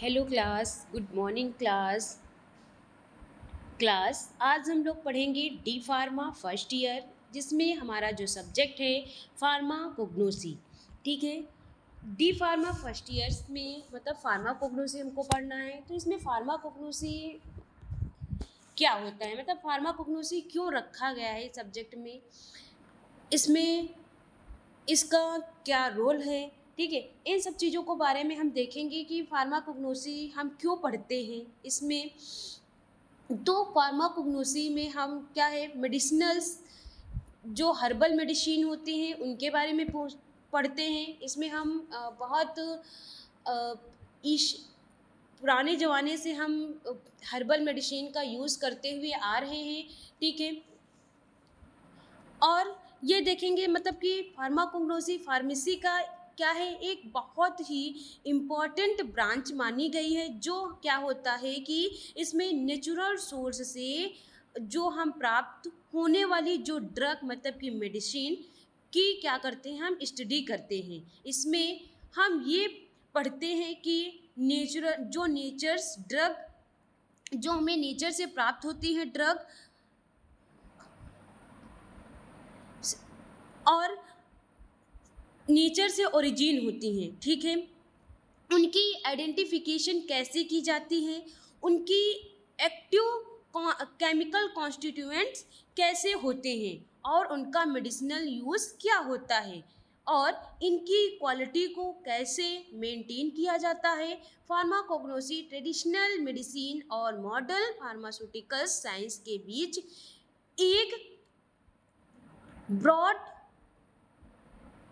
Hello class, good morning class. आज हम लोग पढ़ेंगे डी फार्मा फर्स्ट ईयर, जिसमें हमारा जो सब्जेक्ट है फार्माकोग्नोसी। ठीक है। डी फार्मा फर्स्ट ईयर्स में मतलब फार्माकोग्नोसी हमको पढ़ना है, तो इसमें फार्माकोग्नोसी क्या होता है, मतलब फार्माकोग्नोसी क्यों रखा गया है सब्जेक्ट में, इसमें इसका क्या रोल है। ठीक है। इन सब चीज़ों को बारे में हम देखेंगे कि फार्माकोग्नोसी हम क्यों पढ़ते हैं इसमें। तो फार्माकोग्नोसी में हम क्या है, मेडिसिनल्स जो हर्बल मेडिसिन होती हैं उनके बारे में पढ़ते हैं। इसमें हम बहुत अ, इश पुराने ज़माने से हम हर्बल मेडिसिन का यूज़ करते हुए आ रहे हैं। ठीक है। और ये देखेंगे मतलब कि फार्माकोग्नोसी फार्मेसी का क्या है, एक बहुत ही इम्पॉर्टेंट ब्रांच मानी गई है। जो क्या होता है कि इसमें नेचुरल सोर्स से जो हम प्राप्त होने वाली जो ड्रग मतलब कि मेडिसिन की क्या करते हैं, हम स्टडी करते हैं। इसमें हम ये पढ़ते हैं कि नेचुरल जो नेचर्स ड्रग जो हमें नेचर से प्राप्त होती है ड्रग, और नेचर से ओरिजिन होती हैं। ठीक है। उनकी आइडेंटिफिकेशन कैसे की जाती है, उनकी एक्टिव केमिकल कॉन्स्टिट्यूएंट्स कैसे होते हैं, और उनका मेडिसिनल यूज़ क्या होता है, और इनकी क्वालिटी को कैसे मेंटेन किया जाता है। फार्माकोग्नोसी ट्रेडिशनल मेडिसिन और मॉडर्न फार्मास्यूटिकल्स साइंस के बीच एक ब्रॉड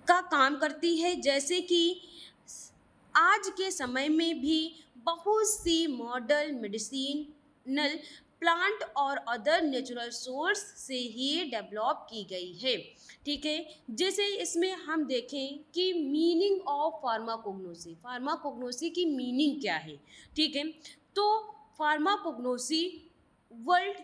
का काम करती है। जैसे कि आज के समय में भी बहुत सी मॉडर्न मेडिसिनल प्लांट और अदर नेचुरल सोर्स से ही डेवलप की गई है। ठीक है। जैसे इसमें हम देखें कि मीनिंग ऑफ फार्माकोग्नोसी, फार्माकोग्नोसी की मीनिंग क्या है। ठीक है। तो फार्माकोग्नोसी वर्ल्ड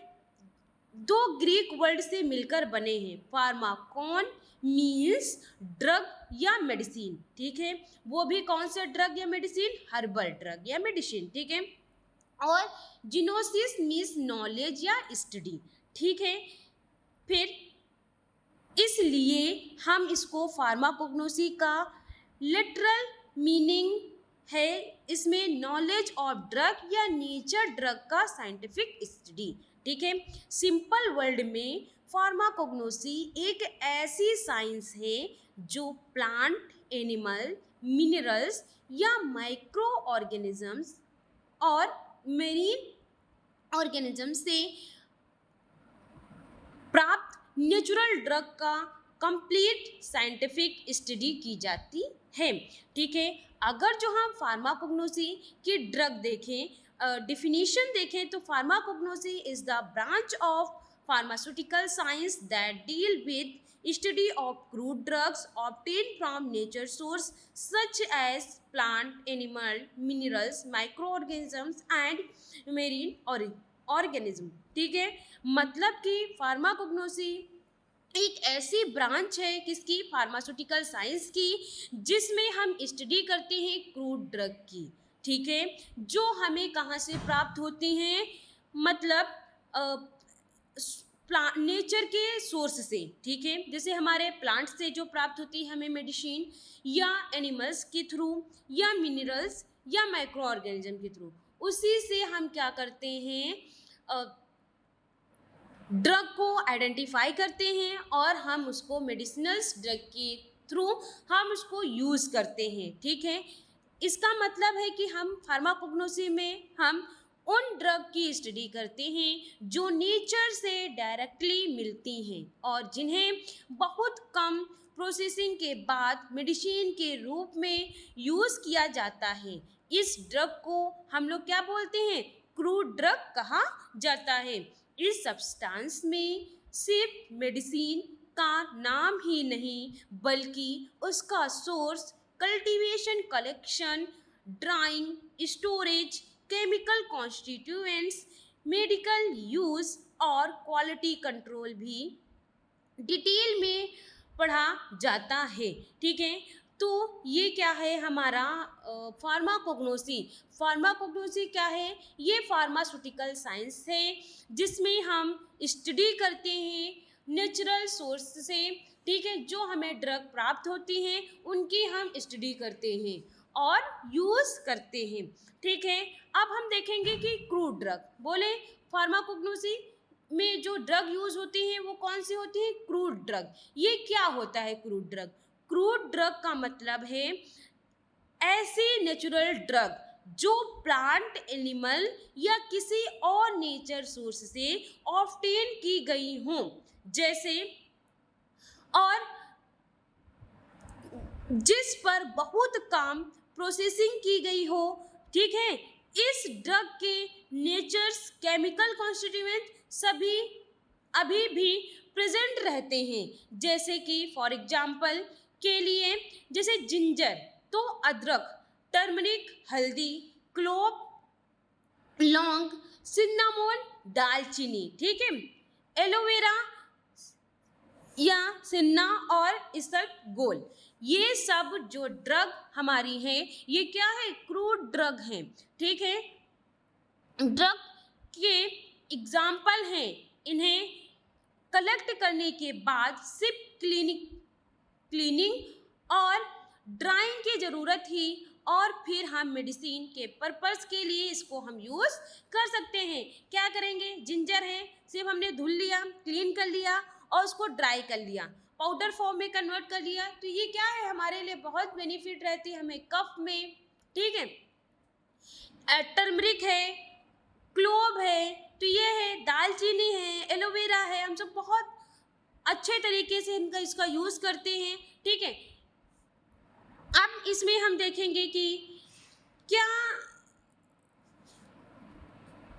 दो ग्रीक वर्ड से मिलकर बने हैं। फार्माकोन मीन्स ड्रग या मेडिसिन। ठीक है। वो भी कौन सा ड्रग या मेडिसिन, हर्बल ड्रग या मेडिसिन। ठीक है। और जिनोसिस मीन्स नॉलेज या स्टडी। ठीक है। फिर इसलिए हम इसको फार्माकोग्नोसी का लिटरल मीनिंग है, इसमें नॉलेज ऑफ ड्रग या नेचर ड्रग का साइंटिफिक स्टडी। ठीक है। सिंपल वर्ड में फार्माकोग्नोसी एक ऐसी साइंस है जो प्लांट, एनिमल, मिनरल्स या माइक्रो ऑर्गेनिजम्स और मेरीन ऑर्गेनिज्म से प्राप्त नेचुरल ड्रग का कंप्लीट साइंटिफिक स्टडी की जाती है। ठीक है। अगर जो हम फार्माकोग्नोसी की ड्रग देखें, डिफिनीशन देखें, तो pharmacognosy is the branch of pharmaceutical science that deal with study of crude drugs obtained from nature source such as plant, animal, minerals, microorganisms and marine organism। ठीक है। मतलब कि फार्माकोग्नोसी एक ऐसी ब्रांच है किसकी, फार्मास्यूटिकल साइंस की, जिसमें हम स्टडी करते हैं क्रूड ड्रग की। ठीक है। जो हमें कहाँ से प्राप्त होती हैं, मतलब प्लांट नेचर के सोर्स से। ठीक है। जैसे हमारे प्लांट से जो प्राप्त होती है हमें मेडिसिन, या एनिमल्स के थ्रू, या मिनरल्स या माइक्रो ऑर्गेनिज्म के थ्रू, उसी से हम क्या करते हैं, ड्रग को आइडेंटिफाई करते हैं और हम उसको मेडिसिनल्स ड्रग के थ्रू हम उसको यूज़ करते हैं। ठीक है। इसका मतलब है कि हम फार्माकोग्नोसी में हम उन ड्रग की स्टडी करते हैं जो नेचर से डायरेक्टली मिलती हैं और जिन्हें बहुत कम प्रोसेसिंग के बाद मेडिसिन के रूप में यूज़ किया जाता है। इस ड्रग को हम लोग क्या बोलते हैं, क्रूड ड्रग कहा जाता है। इस सब्सटेंस में सिर्फ मेडिसिन का नाम ही नहीं बल्कि उसका source, cultivation, collection, drawing, storage, chemical constituents, medical use और क्वालिटी कंट्रोल भी डिटेल में पढ़ा जाता है। ठीक है। तो ये क्या है हमारा फार्माकोग्नोसी। फार्माकोग्नोसी क्या है? ये फार्मास्यूटिकल साइंस है जिसमें हम स्टडी करते हैं नेचुरल सोर्स से, ठीक है, जो हमें ड्रग प्राप्त होती हैं उनकी हम स्टडी करते हैं और यूज़ करते हैं, ठीक है। अब हम देखेंगे कि क्रूड ड्रग, बोले फार्माकोग्नोसी में जो ड्रग यूज़ होती हैं वो कौन सी होती है? Crude drug. ये क्या होता है क्रूड ड्रग? क्रूड ड्रग का मतलब है ऐसी नेचुरल ड्रग जो प्लांट, एनिमल या किसी और नेचर सोर्स से ऑब्टेन की गई हों, जैसे, और जिस पर बहुत काम प्रोसेसिंग की गई हो, ठीक है। इस ड्रग के नेचर्स, केमिकल कॉन्स्टिट्यूएंट सभी अभी भी प्रेजेंट रहते हैं, जैसे कि फॉर एग्जाम्पल के लिए जैसे जिंजर तो अदरक, टर्मरिक हल्दी, क्लोव लौंग, सिन्नामोन दालचीनी, ठीक है, एलोवेरा या सिन्ना और इसबगोल, ये सब जो ड्रग हमारी हैं ये क्या है? क्रूड ड्रग हैं, ठीक है। ड्रग के एग्जाम्पल हैं, इन्हें कलेक्ट करने के बाद सिर्फ क्लीनिंग और ड्राइंग की ज़रूरत ही, और फिर हम मेडिसिन के पर्पस के लिए इसको हम यूज़ कर सकते हैं। क्या करेंगे? जिंजर है, सिर्फ हमने धुल लिया, क्लीन कर लिया और उसको ड्राई कर लिया, पाउडर फॉर्म में कन्वर्ट कर लिया, तो ये क्या है हमारे लिए बहुत बेनिफिट रहती है हमें कफ में, ठीक है। टर्मरिक है, क्लोव है, तो ये है, दालचीनी है, एलोवेरा है, हम सब बहुत अच्छे तरीके से इनका इसका यूज़ करते हैं, ठीक है। अब इसमें हम देखेंगे कि क्या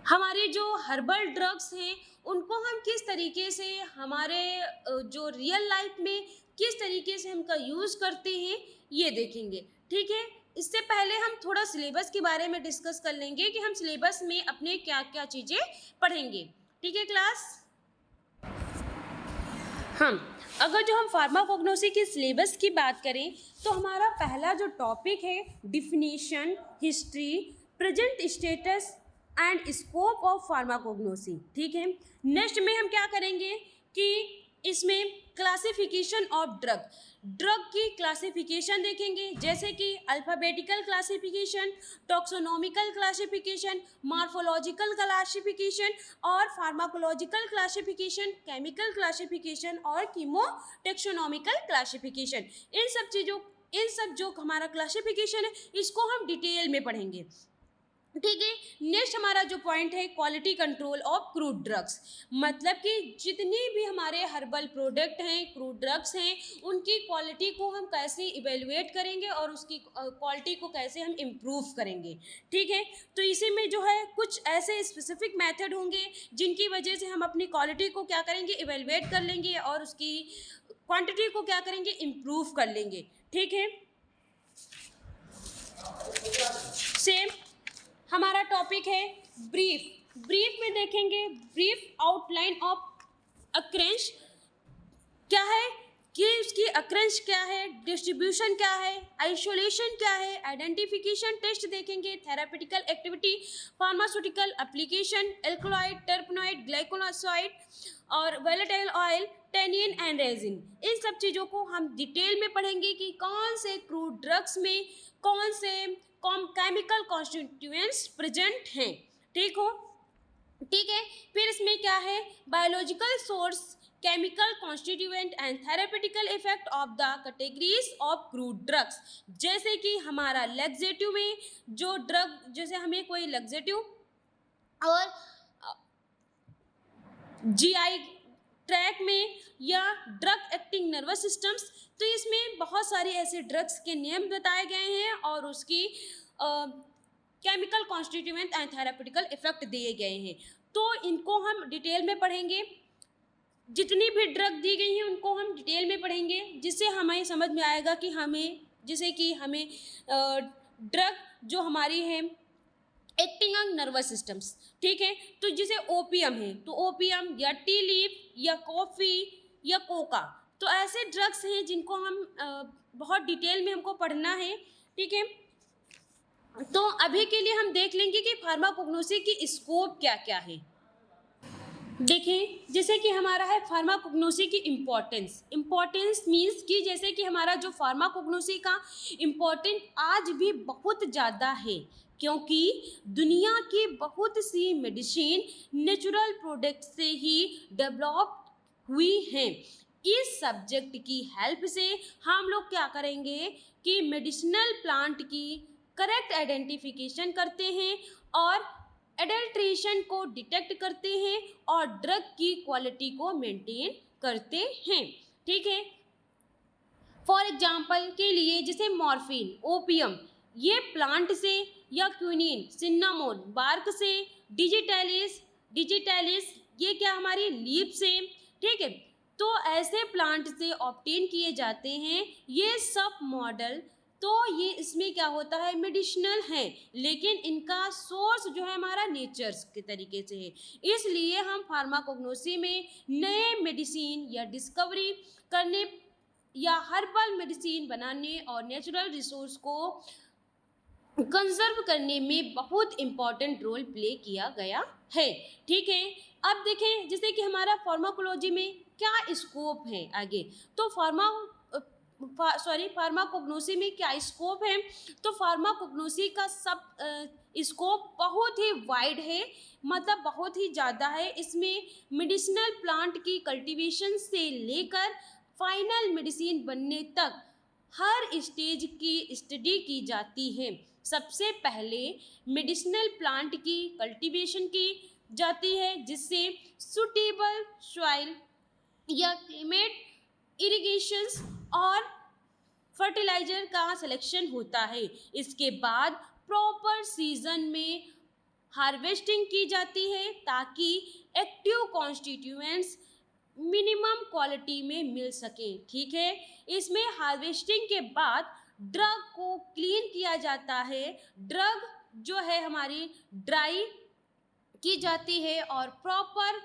हमारे जो हर्बल ड्रग्स हैं उनको हम किस तरीके से हमारे जो रियल लाइफ में किस तरीके से उनका यूज़ करते हैं ये देखेंगे, ठीक है। इससे पहले हम थोड़ा सिलेबस के बारे में डिस्कस कर लेंगे कि हम सिलेबस में अपने क्या क्या चीज़ें पढ़ेंगे, ठीक है क्लास। हम अगर जो हम फार्माकोग्नोसी की सिलेबस की बात करें तो हमारा पहला जो टॉपिक है definition, history, present status and scope of pharmacognosy, ठीक है। नेक्स्ट में हम क्या करेंगे कि इसमें क्लासिफिकेशन ऑफ ड्रग, ड्रग की क्लासिफिकेशन देखेंगे, जैसे कि alphabetical classification, taxonomical classification, morphological classification और फार्माकोलॉजिकल क्लासिफिकेशन, केमिकल क्लासिफिकेशन और कीमोटेक्सोनॉमिकल क्लासिफिकेशन। इन सब जो हमारा क्लासिफिकेशन है इसको हम डिटेल में पढ़ेंगे, ठीक है। नेक्स्ट हमारा जो पॉइंट है quality control of crude drugs, मतलब कि जितनी भी हमारे हर्बल प्रोडक्ट हैं, क्रूड ड्रग्स हैं, उनकी क्वालिटी को हम कैसे इवेलुएट करेंगे और उसकी क्वालिटी को कैसे हम इम्प्रूव करेंगे, ठीक है। तो इसी में जो है कुछ ऐसे स्पेसिफिक मेथड होंगे जिनकी वजह से हम अपनी क्वालिटी को क्या करेंगे? इवेलुएट कर लेंगे और उसकी क्वांटिटी को क्या करेंगे? इम्प्रूव कर लेंगे, ठीक है। सेम हमारा टॉपिक है ब्रीफ। ब्रीफ में देखेंगे ब्रीफ आउटलाइन ऑफ अक्रेंस क्या है कि उसकी अक्रेंस क्या है, डिस्ट्रीब्यूशन क्या है, आइसोलेशन क्या है, आइडेंटिफिकेशन टेस्ट देखेंगे, therapeutical activity, pharmaceutical application, alkaloid, terpenoid, glycoside और volatile oil, tannin and resin. इन सब चीज़ों को हम डिटेल में पढ़ेंगे कि कौन से क्रूड ड्रग्स में कौन से केमिकल कॉन्स्टिट्यूएंट्स प्रेजेंट हैं, ठीक हो, ठीक है। फिर इसमें क्या है? Biological source, chemical constituent and therapeutical effect of the categories of crude drugs, जैसे कि हमारा लैक्सेटिव में जो ड्रग, जैसे हमें कोई लैक्सेटिव और जीआई ट्रैक में या ड्रग एक्टिंग नर्वस सिस्टम्स, तो इसमें बहुत सारे ऐसे ड्रग्स के नियम बताए गए हैं और उसकी केमिकल कॉन्स्टिट्यूएंट एंड थेरापेटिकल इफेक्ट दिए गए हैं, तो इनको हम डिटेल में पढ़ेंगे। जितनी भी ड्रग दी गई हैं उनको हम डिटेल में पढ़ेंगे, जिससे हमें समझ में आएगा कि हमें, जैसे कि हमें ड्रग जो हमारी है एक्टिंग ऑन नर्वस सिस्टम्स, ठीक है। तो जैसे ओपियम है तो ओपियम या टी लीफ या कॉफ़ी या कोका, तो ऐसे ड्रग्स हैं जिनको हम बहुत डिटेल में हमको पढ़ना है, ठीक है। तो अभी के लिए हम देख लेंगे कि फार्माकोग्नोसी की स्कोप क्या क्या है। देखें, जैसे कि हमारा है फार्माकोग्नोसी की इम्पोर्टेंस मीन्स कि जैसे कि हमारा जो फार्माकोग्नोसी का इम्पोर्टेंट आज भी बहुत ज़्यादा है, क्योंकि दुनिया की बहुत सी मेडिसिन नेचुरल प्रोडक्ट से ही डेवलप हुई हैं। इस सब्जेक्ट की हेल्प से हम लोग क्या करेंगे कि मेडिसिनल प्लांट की करेक्ट आइडेंटिफिकेशन करते हैं और एडल्ट्रेशन को डिटेक्ट करते हैं और ड्रग की क्वालिटी को मेंटेन करते हैं, ठीक है। फॉर एग्जाम्पल के लिए जैसे मॉर्फिन, ओपियम, ये प्लांट से, या क्विनीन, सिन्नामोन, बार्क से, डिजिटैलिस ये क्या हमारी लीफ से, ठीक है। तो ऐसे प्लांट से ऑब्टेन किए जाते हैं ये सब मॉडल। तो ये इसमें क्या होता है, मेडिसिनल है, लेकिन इनका सोर्स जो है हमारा नेचर्स के तरीके से है। इसलिए हम फार्माकोग्नोसी में नए मेडिसिन या डिस्कवरी करने या हर्बल मेडिसिन बनाने और नेचुरल रिसोर्स को कंजर्व करने में बहुत इम्पॉर्टेंट रोल प्ले किया गया है, ठीक है। अब देखें, जैसे कि हमारा फार्माकोलॉजी में क्या स्कोप है आगे, तो फार्माकोग्नोसी में क्या स्कोप है, तो फार्माकोग्नोसी का सब स्कोप बहुत ही वाइड है, मतलब बहुत ही ज़्यादा है। इसमें मेडिसिनल प्लांट की कल्टीवेशन से लेकर फाइनल मेडिसिन बनने तक हर स्टेज की स्टडी की जाती है। सबसे पहले मेडिसिनल प्लांट की कल्टीवेशन की जाती है, जिससे सुटेबल सॉइल या क्लाइमेट, इरिगेशंस और फर्टिलाइजर का सिलेक्शन होता है। इसके बाद प्रॉपर सीजन में हार्वेस्टिंग की जाती है ताकि एक्टिव कॉन्स्टिट्यूएंट्स मिनिमम क्वालिटी में मिल सकें, ठीक है। इसमें हार्वेस्टिंग के बाद ड्रग को क्लीन किया जाता है, ड्रग जो है हमारी ड्राई की जाती है और प्रॉपर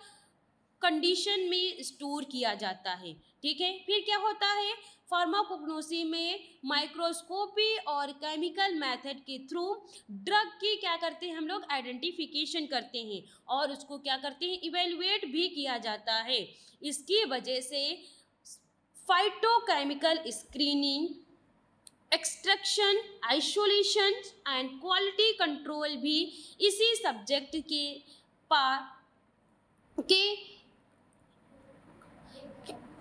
कंडीशन में स्टोर किया जाता है, ठीक है। फिर क्या होता है, फार्माकोग्नोसी में माइक्रोस्कोपी और केमिकल मेथड के थ्रू ड्रग की क्या करते हैं हम लोग, आइडेंटिफिकेशन करते हैं और उसको क्या करते हैं, इवेलुएट भी किया जाता है। इसकी वजह से phytochemical screening, extraction, isolation and quality control भी इसी सब्जेक्ट के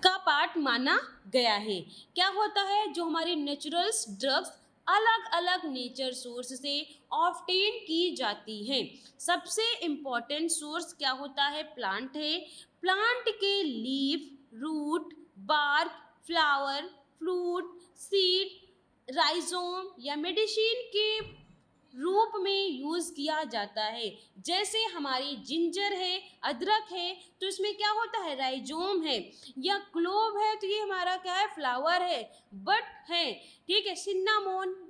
का पार्ट माना गया है। क्या होता है, जो हमारी नेचुरल ड्रग्स अलग अलग नेचर सोर्स से ऑब्टेन की जाती हैं। सबसे इम्पॉर्टेंट सोर्स क्या होता है, प्लांट है। प्लांट के leaf, root, bark, flower, fruit, seed, rhizome या मेडिसिन के रूप में यूज़ किया जाता है। जैसे हमारी जिंजर है, अदरक है, तो इसमें क्या होता है, राइजोम है, या क्लोव है तो ये हमारा क्या है, फ्लावर है, बट है, ठीक है। सिन्नामोन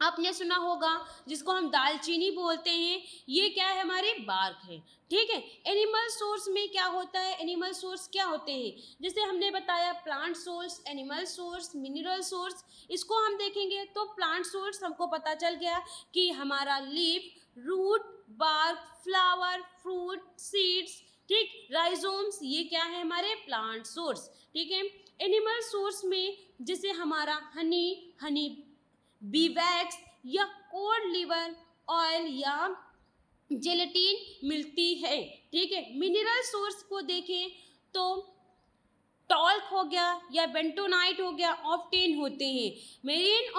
आपने सुना होगा, जिसको हम दालचीनी बोलते हैं, ये क्या है, हमारे बार्क है, ठीक है। एनिमल सोर्स में क्या होता है, एनिमल सोर्स क्या होते हैं, जैसे हमने बताया plant source, animal source, mineral source. इसको हम देखेंगे तो प्लांट सोर्स हमको पता चल गया कि हमारा leaf, root, bark, flower, fruit, seeds, ठीक, राइजोम्स, ये क्या है, हमारे प्लांट सोर्स, ठीक है। एनिमल सोर्स में जैसे हमारा हनी बी वैक्स या कोड लिवर ऑयल या जेलेटिन मिलती है, ठीक है। मिनरल सोर्स को देखें तो टॉल्क हो गया या बेंटोनाइट हो गया, ऑब्टेन होते हैं मेरीन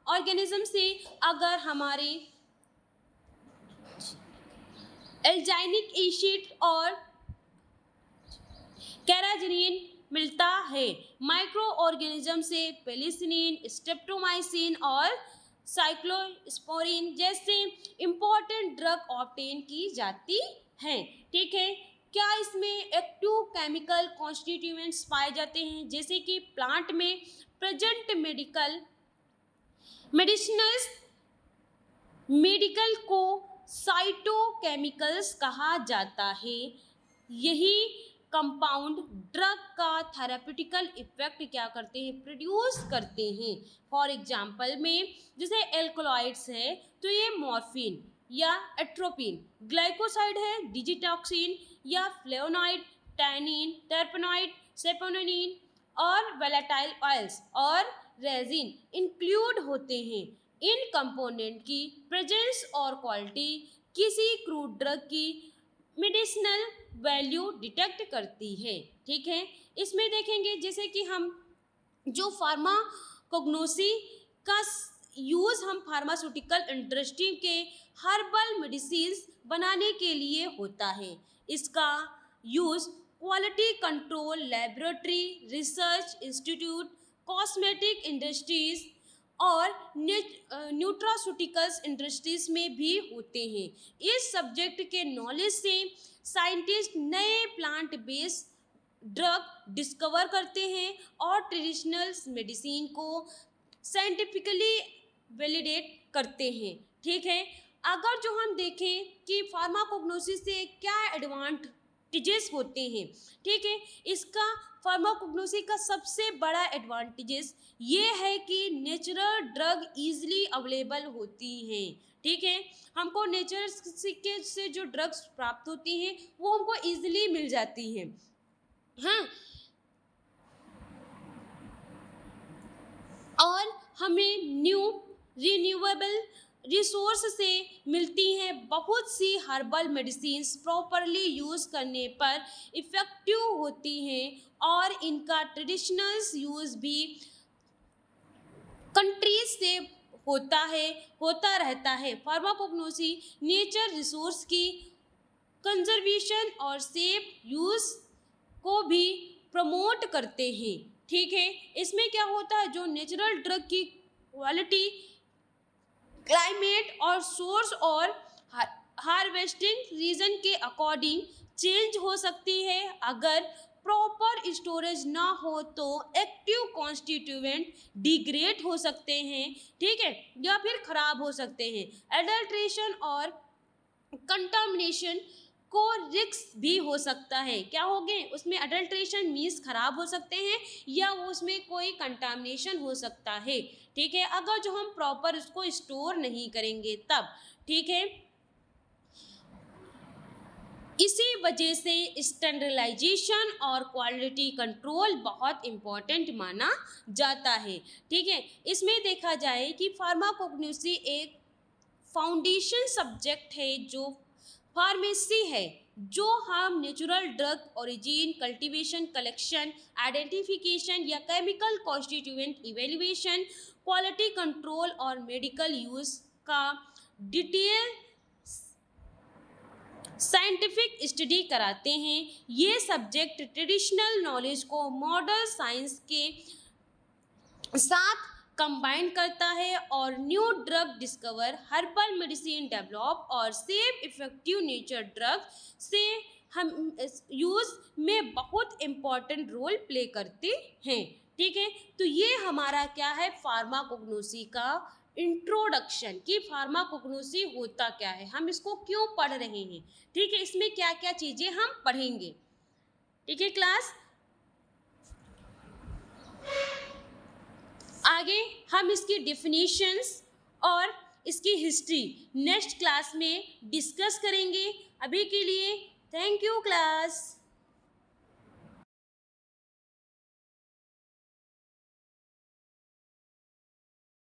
ऑर्गेनिज्म से। अगर हमारे एल्जाइनिक एसिड और कैराजिनिन मिलता है। माइक्रो ऑर्गेनिज्म से पेलिसिनिन, स्ट्रेप्टोमाइसिन और साइक्लोस्पोरिन जैसे इंपॉर्टेंट ड्रग ऑब्टेन की जाती हैं, ठीक है। क्या इसमें एक्टिव केमिकल कॉन्स्टिट्यूएंट्स पाए जाते हैं, जैसे कि प्लांट में प्रेजेंट मेडिकल को साइटोकेमिकल्स कहा जाता है। यही कंपाउंड ड्रग का थेराप्यूटिकल इफेक्ट क्या करते हैं, प्रोड्यूस करते हैं। फॉर एग्जांपल में जैसे एल्कोलॉइड्स है तो ये मॉर्फिन या एट्रोपिन, ग्लाइकोसाइड है डिजिटॉक्सिन या फ्लेवोनॉइड, टैनिन, टर्पेनॉइड, सेपोनिन और वोलेटाइल ऑयल्स और रेजिन इंक्लूड होते हैं। इन कंपोनेंट की प्रेजेंस और क्वालिटी किसी क्रूड ड्रग की मेडिसिनल वैल्यू डिटेक्ट करती है। ठीक है, इसमें देखेंगे जैसे कि हम जो फार्माकोग्नोसी का यूज़ हम फार्मास्यूटिकल इंडस्ट्री के हर्बल मेडिसिन्स बनाने के लिए होता है। इसका use quality control laboratory, research institute, cosmetic industries और न्यूट्रास्यूटिकल्स इंडस्ट्रीज में भी होते हैं। इस सब्जेक्ट के नॉलेज से साइंटिस्ट नए प्लांट बेस्ड ड्रग डिस्कवर करते हैं और ट्रेडिशनल मेडिसिन को साइंटिफिकली वैलिडेट करते हैं। ठीक है, अगर जो हम देखें कि फार्माकोग्नोसिस से क्या एडवांटेजेस होते हैं, ठीक है, इसका फार्माकोग्नोसिस का सबसे बड़ा एडवांटेजेस ये है कि नेचुरल ड्रग इजीली अवेलेबल होती हैं। ठीक है, हमको नेचर से जो ड्रग्स प्राप्त होती हैं वो हमको इजीली मिल जाती हैं। हाँ, और हमें रिन्यूएबल रिसोर्स से मिलती हैं। बहुत सी हर्बल मेडिसिन्स प्रॉपरली यूज़ करने पर इफ़ेक्टिव होती हैं और इनका ट्रेडिशनल यूज़ भी कंट्रीज से होता रहता है। फार्माकोग्नोसी नेचर रिसोर्स की कंजर्वेशन और सेफ यूज़ को भी प्रमोट करते हैं। ठीक है, इसमें क्या होता है, जो नेचुरल ड्रग की क्वालिटी क्लाइमेट और सोर्स और हार्वेस्टिंग रीजन के अकॉर्डिंग चेंज हो सकती है। अगर प्रॉपर स्टोरेज ना हो तो एक्टिव कॉन्स्टिट्यूएंट डिग्रेड हो सकते हैं, ठीक है, या फिर खराब हो सकते हैं। एडल्ट्रेशन और कंटामिनेशन को रिस्क भी हो सकता है। क्या हो गए उसमें, एडल्ट्रेशन मीन्स खराब हो सकते हैं या उसमें कोई कंटामिनेशन हो सकता है। ठीक है, अगर जो हम प्रॉपर उसको स्टोर नहीं करेंगे तब। ठीक है, इसी वजह से स्टैंडर्डाइजेशन और क्वालिटी कंट्रोल बहुत इम्पॉर्टेंट माना जाता है। ठीक है, इसमें देखा जाए कि फार्माकोग्नोसी एक फाउंडेशन सब्जेक्ट है जो फार्मेसी है, जो हम natural drug origin, cultivation, collection, identification या chemical constituent evaluation, quality control और मेडिकल यूज़ का डिटेल साइंटिफिक स्टडी कराते हैं। ये सब्जेक्ट ट्रेडिशनल नॉलेज को मॉडर्न साइंस के साथ कंबाइन करता है और new drug discover, herbal medicine develop और सेफ इफेक्टिव नेचर ड्रग से हम यूज़ में बहुत इम्पॉर्टेंट रोल प्ले करते हैं। ठीक है, तो ये हमारा क्या है, फार्माकोग्नोसी का इंट्रोडक्शन कि फार्माकोग्नोसी होता क्या है, हम इसको क्यों पढ़ रहे हैं। ठीक है, इसमें क्या क्या चीज़ें हम पढ़ेंगे। ठीक है क्लास, आगे हम इसकी डेफिनेशंस और इसकी हिस्ट्री नेक्स्ट क्लास में डिस्कस करेंगे। अभी के लिए थैंक यू क्लास।